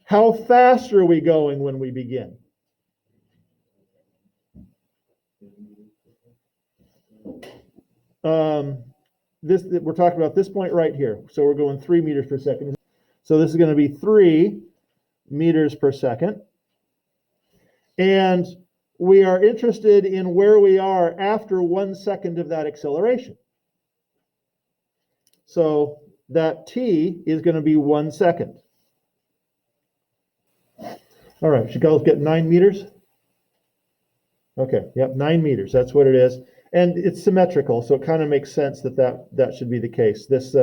How fast are we going when we begin? We're talking about this point right here. So we're going 3 meters per second. So this is going to be 3 meters per second. And we are interested in where we are after 1 second of that acceleration. So that t is going to be 1 second. All right, should girls get 9 meters? Okay, yep, 9 meters, that's what it is. And it's symmetrical, so it kind of makes sense that should be the case. This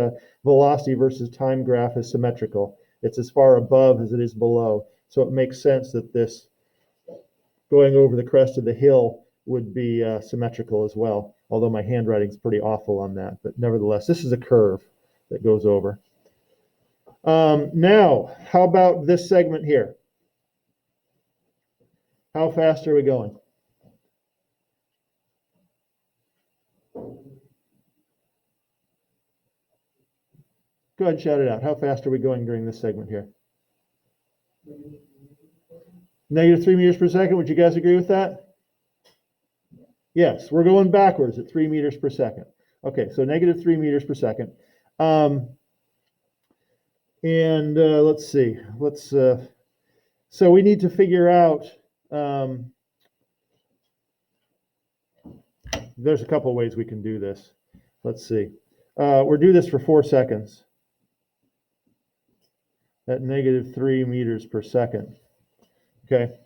velocity versus time graph is symmetrical. It's as far above as it is below. So it makes sense that this going over the crest of the hill would be symmetrical as well. Although my handwriting's pretty awful on that. But nevertheless, this is a curve that goes over. Now, how about this segment here? How fast are we going? Go ahead and shout it out. How fast are we going during this segment here? -3 meters per second. Would you guys agree with that? Yes, we're going backwards at 3 meters per second. Okay, so -3 meters per second. Let's see. So we need to figure out, there's a couple ways we can do this. Let's see. We'll do this for 4 seconds at -3 meters per second. Okay.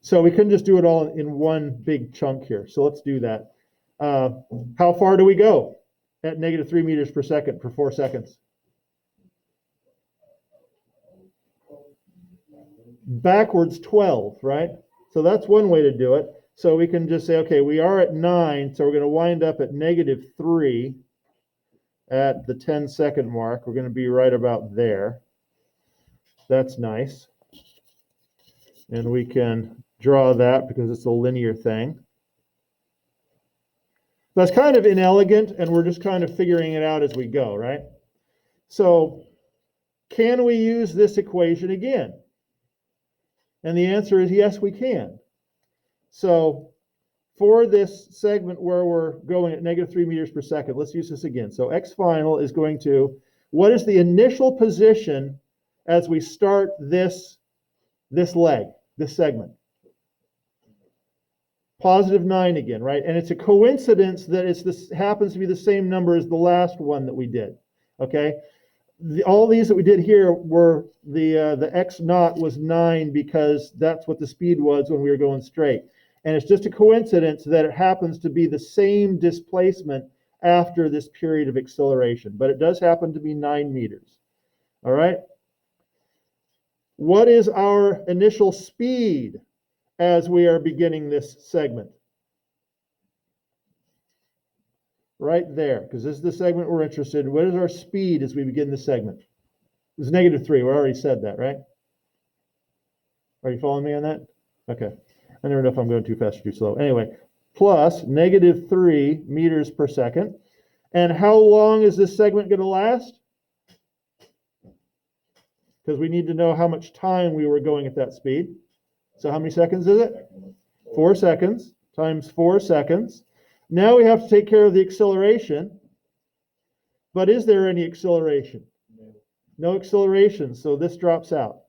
So we couldn't just do it all in one big chunk here. So let's do that. How far do we go at -3 meters per second for 4 seconds? Backwards 12, right? So that's one way to do it. So we can just say, okay, we are at 9, so we're going to wind up at -3 at the 10-second mark. We're going to be right about there. That's nice. And we can draw that because it's a linear thing. That's kind of inelegant, and we're just kind of figuring it out as we go, right? So can we use this equation again? And the answer is yes, we can. So for this segment where we're going at -3 meters per second, let's use this again. So x final is going to, what is the initial position as we start this leg, this segment? +9 again, right? And it's a coincidence that this happens to be the same number as the last one that we did, okay? All these that we did here were the x naught was 9 because that's what the speed was when we were going straight. And it's just a coincidence that it happens to be the same displacement after this period of acceleration. But it does happen to be 9 meters. All right? What is our initial speed as we are beginning this segment? Right there, because this is the segment we're interested in. What is our speed as we begin the segment? It was -3. We already said that, right? Are you following me on that? Okay. I never know if I'm going too fast or too slow. Anyway, plus -3 meters per second. And how long is this segment going to last? Because we need to know how much time we were going at that speed. So how many seconds is it? 4 seconds times 4 seconds. Now we have to take care of the acceleration. But is there any acceleration? No acceleration, so this drops out.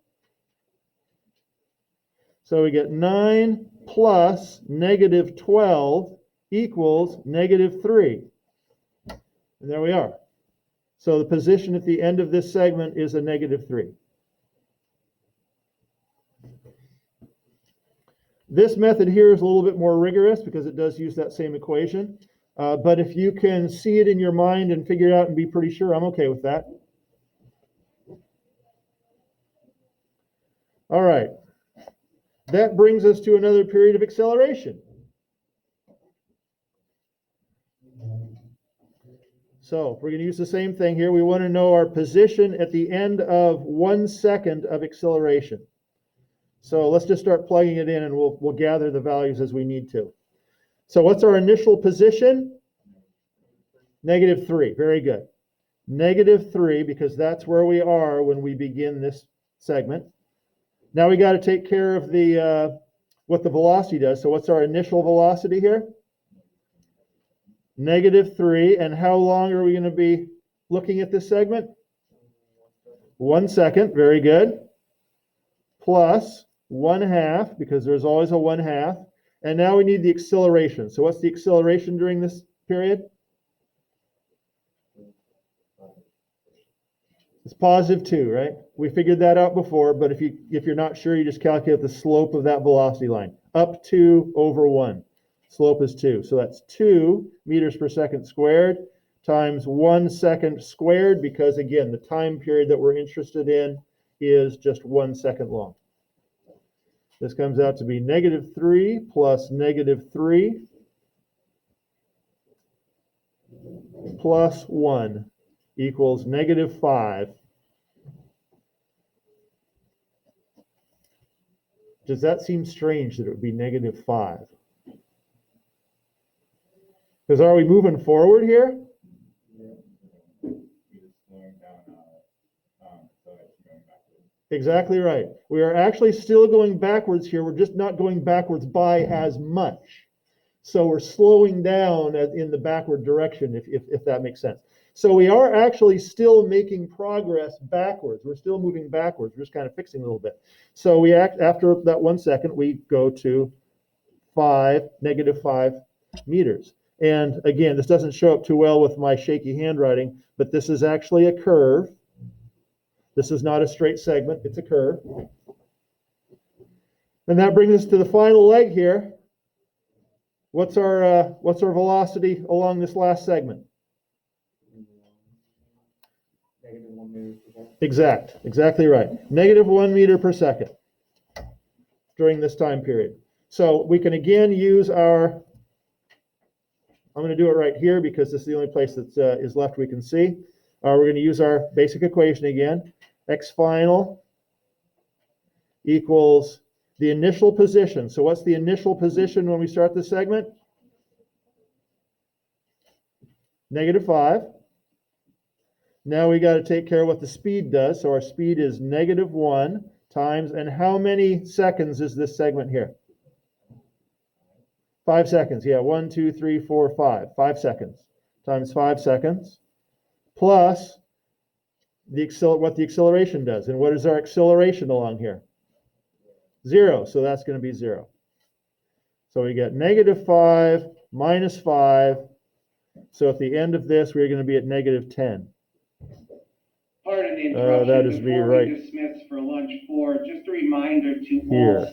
So we get 9 plus -12 equals -3. And there we are. So the position at the end of this segment is a -3. This method here is a little bit more rigorous because it does use that same equation. But if you can see it in your mind and figure it out and be pretty sure, I'm okay with that. All right. That brings us to another period of acceleration. So we're going to use the same thing here. We want to know our position at the end of 1 second of acceleration. So let's just start plugging it in, and we'll gather the values as we need to. So what's our initial position? -3. Very good. -3, because that's where we are when we begin this segment. Now we got to take care of the what the velocity does. So what's our initial velocity here? -3. And how long are we going to be looking at this segment? 1 second. Very good. Plus 1/2, because there's always a 1/2. And now we need the acceleration. So what's the acceleration during this period? It's +2, right? We figured that out before, but if you're not sure, you just calculate the slope of that velocity line. Up 2 over 1. Slope is 2. So that's 2 meters per second squared times 1 second squared, because again, the time period that we're interested in is just 1 second long. This comes out to be -3 plus -3 plus 1 equals -5. Does that seem strange that it would be -5? Because are we moving forward here? Exactly right. We are actually still going backwards here. We're just not going backwards by as much. So we're slowing down in the backward direction, if that makes sense. So we are actually still making progress backwards. We're still moving backwards. We're just kind of fixing a little bit. So we after that 1 second, we go to -5 meters. And again, this doesn't show up too well with my shaky handwriting, but this is actually a curve. This is not a straight segment, it's a curve. And that brings us to the final leg here. What's our velocity along this last segment? -1 meter per second. Exactly right. -1 meter per second during this time period. So we can again use I'm going to do it right here because this is the only place that is left we can see. We're going to use our basic equation again. X final equals the initial position. So what's the initial position when we start the segment? -5. Now we got to take care of what the speed does. So our speed is -1 times, and how many seconds is this segment here? 5 seconds. Yeah, 1, 2, 3, 4, 5. 5 seconds times 5 seconds plus what the acceleration does. And what is our acceleration along here? 0. So that's going to be 0. So we get -5 minus 5. So at the end of this, we're going to be at -10. Pardon the interruption. That is me Before right we dismiss for lunch 4, just a reminder to here. all